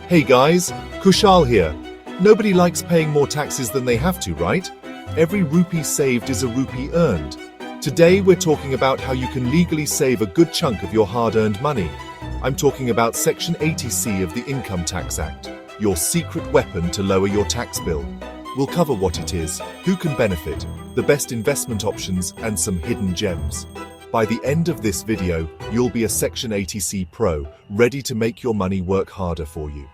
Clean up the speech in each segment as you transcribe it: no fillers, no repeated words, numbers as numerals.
Hey guys, Kushal here. Nobody likes paying more taxes than they have to, right? Every rupee saved is a rupee earned. Today we're talking about how you can legally save a good chunk of your hard-earned money. I'm talking about Section 80C of the Income Tax Act, your secret weapon to lower your tax bill. We'll cover what it is, who can benefit, the best investment options, and some hidden gems. By the end of this video, you'll be a Section 80C pro, ready to make your money work harder for you.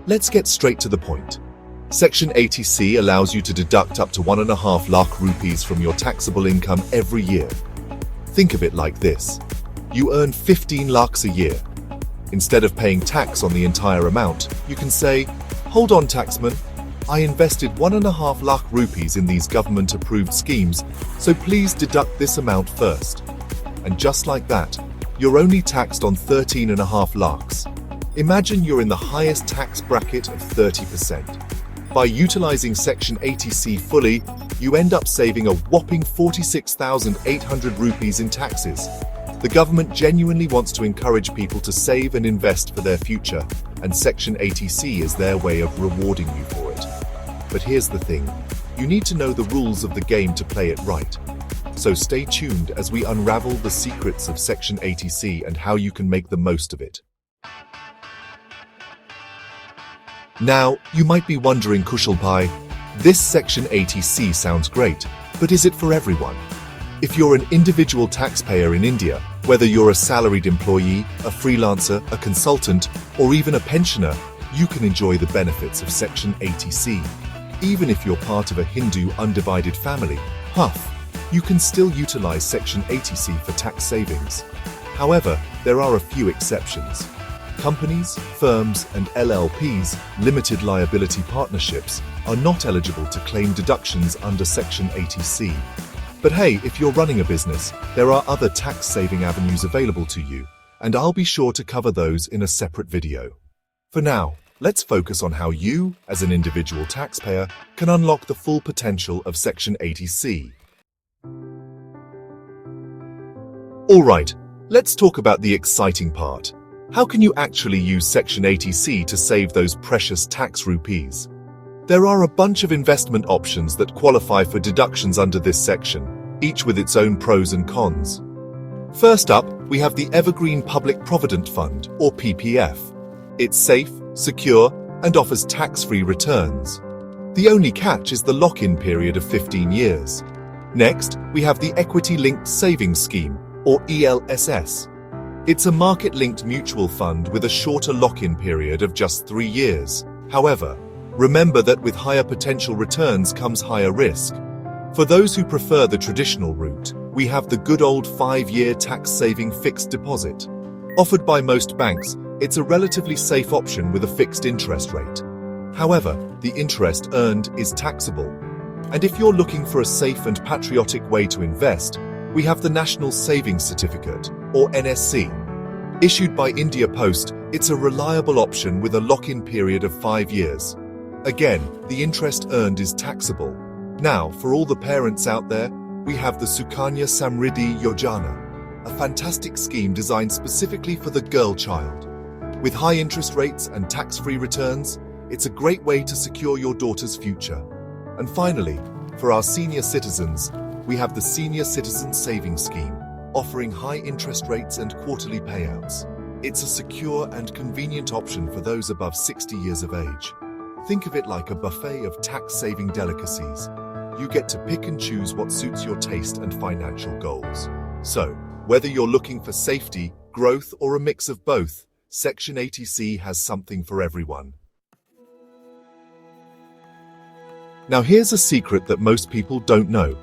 Let's get straight to the point. Section 80C allows you to deduct up to 1.5 lakh rupees from your taxable income every year. Think of it like this. You earn 15 lakhs a year. Instead of paying tax on the entire amount, you can say, "Hold on, taxman. I invested 1.5 lakh rupees in these government-approved schemes, so please deduct this amount first." And just like that, you're only taxed on 13.5 lakhs. Imagine you're in the highest tax bracket of 30%. By utilizing Section 80C fully, you end up saving a whopping 46,800 rupees in taxes. The government genuinely wants to encourage people to save and invest for their future, and Section 80C is their way of rewarding you for it. But here's the thing, you need to know the rules of the game to play it right. So stay tuned as we unravel the secrets of Section 80C and how you can make the most of it. Now, you might be wondering, Kushal Bhai, this Section 80C sounds great, but is it for everyone? If you're an individual taxpayer in India, whether you're a salaried employee, a freelancer, a consultant, or even a pensioner, you can enjoy the benefits of Section 80C. Even if you're part of a Hindu undivided family, you can still utilize Section 80C for tax savings. However, there are a few exceptions. Companies, firms, and LLPs, limited liability partnerships, are not eligible to claim deductions under Section 80C. But hey, if you're running a business, there are other tax-saving avenues available to you, and I'll be sure to cover those in a separate video. For now, let's focus on how you, as an individual taxpayer, can unlock the full potential of Section 80C. Alright, let's talk about the exciting part. How can you actually use Section 80C to save those precious tax rupees? There are a bunch of investment options that qualify for deductions under this section, each with its own pros and cons. First up, we have the Evergreen Public Provident Fund, or PPF. It's safe, secure, and offers tax-free returns. The only catch is the lock-in period of 15 years. Next, we have the Equity Linked Savings Scheme, or ELSS. It's a market-linked mutual fund with a shorter lock-in period of just 3 years. However, remember that with higher potential returns comes higher risk. For those who prefer the traditional route, we have the good old 5-year tax-saving fixed deposit. Offered by most banks, it's a relatively safe option with a fixed interest rate. However, the interest earned is taxable. And if you're looking for a safe and patriotic way to invest, we have the National Savings Certificate, or NSC. Issued by India Post, it's a reliable option with a lock-in period of 5 years. Again, the interest earned is taxable. Now, for all the parents out there, we have the Sukanya Samriddhi Yojana, a fantastic scheme designed specifically for the girl child. With high interest rates and tax-free returns, it's a great way to secure your daughter's future. And finally, for our senior citizens, we have the Senior Citizen Savings Scheme, offering high interest rates and quarterly payouts. It's a secure and convenient option for those above 60 years of age. Think of it like a buffet of tax-saving delicacies. You get to pick and choose what suits your taste and financial goals. So, whether you're looking for safety, growth, or a mix of both, Section 80C has something for everyone. Now here's a secret that most people don't know.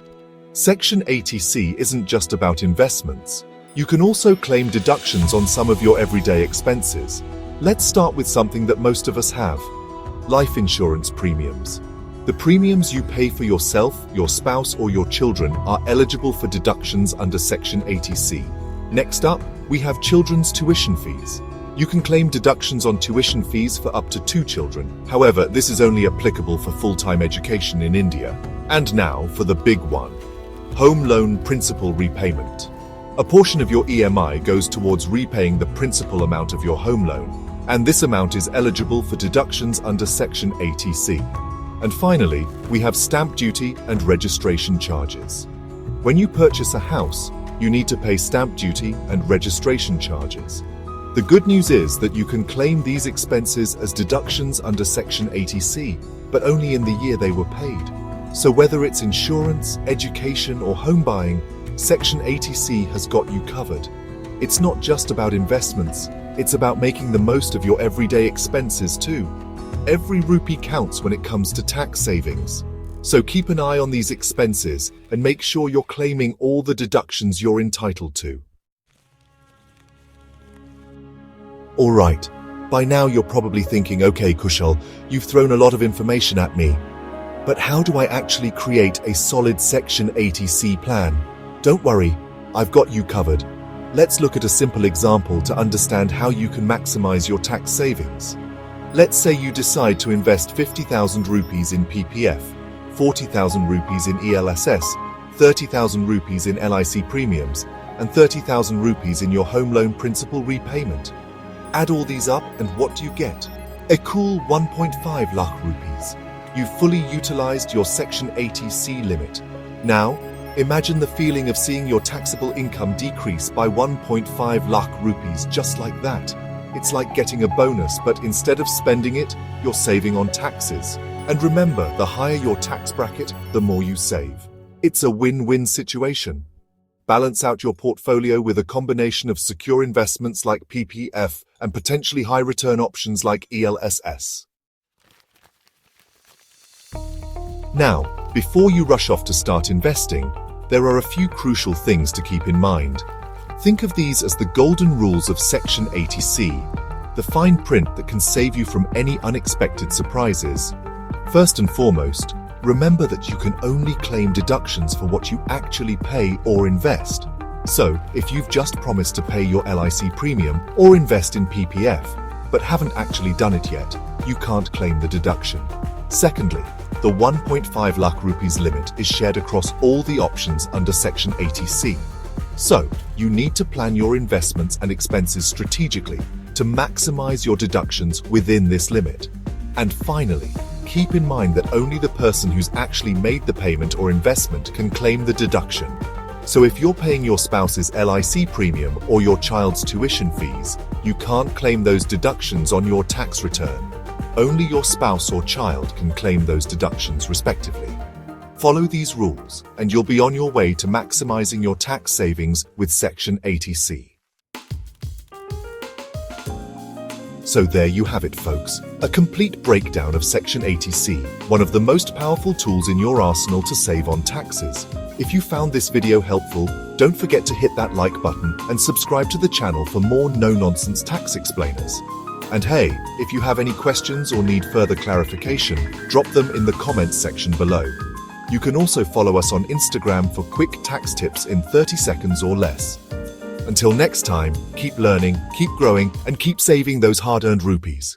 Section 80C isn't just about investments. You can also claim deductions on some of your everyday expenses. Let's start with something that most of us have: life insurance premiums. The premiums you pay for yourself, your spouse, or your children are eligible for deductions under Section 80C. Next up, we have children's tuition fees. You can claim deductions on tuition fees for up to 2 children. However, this is only applicable for full-time education in India. And now for the big one: home loan principal repayment. A portion of your EMI goes towards repaying the principal amount of your home loan, and this amount is eligible for deductions under Section 80C. And finally, we have stamp duty and registration charges. When you purchase a house, you need to pay stamp duty and registration charges. The good news is that you can claim these expenses as deductions under Section 80C, but only in the year they were paid. So whether it's insurance, education, or home buying, Section 80C has got you covered. It's not just about investments, it's about making the most of your everyday expenses too. Every rupee counts when it comes to tax savings. So keep an eye on these expenses and make sure you're claiming all the deductions you're entitled to. Alright, by now you're probably thinking, okay Kushal, you've thrown a lot of information at me. But how do I actually create a solid Section 80C plan? Don't worry, I've got you covered. Let's look at a simple example to understand how you can maximize your tax savings. Let's say you decide to invest 50,000 rupees in PPF, 40,000 rupees in ELSS, 30,000 rupees in LIC premiums, and 30,000 rupees in your home loan principal repayment. Add all these up and what do you get? A cool 1.5 lakh rupees. You've fully utilized your Section 80C limit. Now, imagine the feeling of seeing your taxable income decrease by 1.5 lakh rupees just like that. It's like getting a bonus, but instead of spending it, you're saving on taxes. And remember, the higher your tax bracket, the more you save. It's a win-win situation. Balance out your portfolio with a combination of secure investments like PPF and potentially high-return options like ELSS. Now, before you rush off to start investing, there are a few crucial things to keep in mind. Think of these as the golden rules of Section 80C, the fine print that can save you from any unexpected surprises. First and foremost, remember that you can only claim deductions for what you actually pay or invest. So, if you've just promised to pay your LIC premium or invest in PPF, but haven't actually done it yet, you can't claim the deduction. Secondly, the 1.5 lakh rupees limit is shared across all the options under Section 80C. So, you need to plan your investments and expenses strategically to maximize your deductions within this limit. And finally, keep in mind that only the person who's actually made the payment or investment can claim the deduction. So if you're paying your spouse's LIC premium or your child's tuition fees, you can't claim those deductions on your tax return. Only your spouse or child can claim those deductions respectively. Follow these rules, and you'll be on your way to maximizing your tax savings with Section 80C. So there you have it, folks. A complete breakdown of Section 80C, one of the most powerful tools in your arsenal to save on taxes. If you found this video helpful, don't forget to hit that like button and subscribe to the channel for more no-nonsense tax explainers. And hey, if you have any questions or need further clarification, drop them in the comments section below. You can also follow us on Instagram for quick tax tips in 30 seconds or less. Until next time, keep learning, keep growing, and keep saving those hard-earned rupees.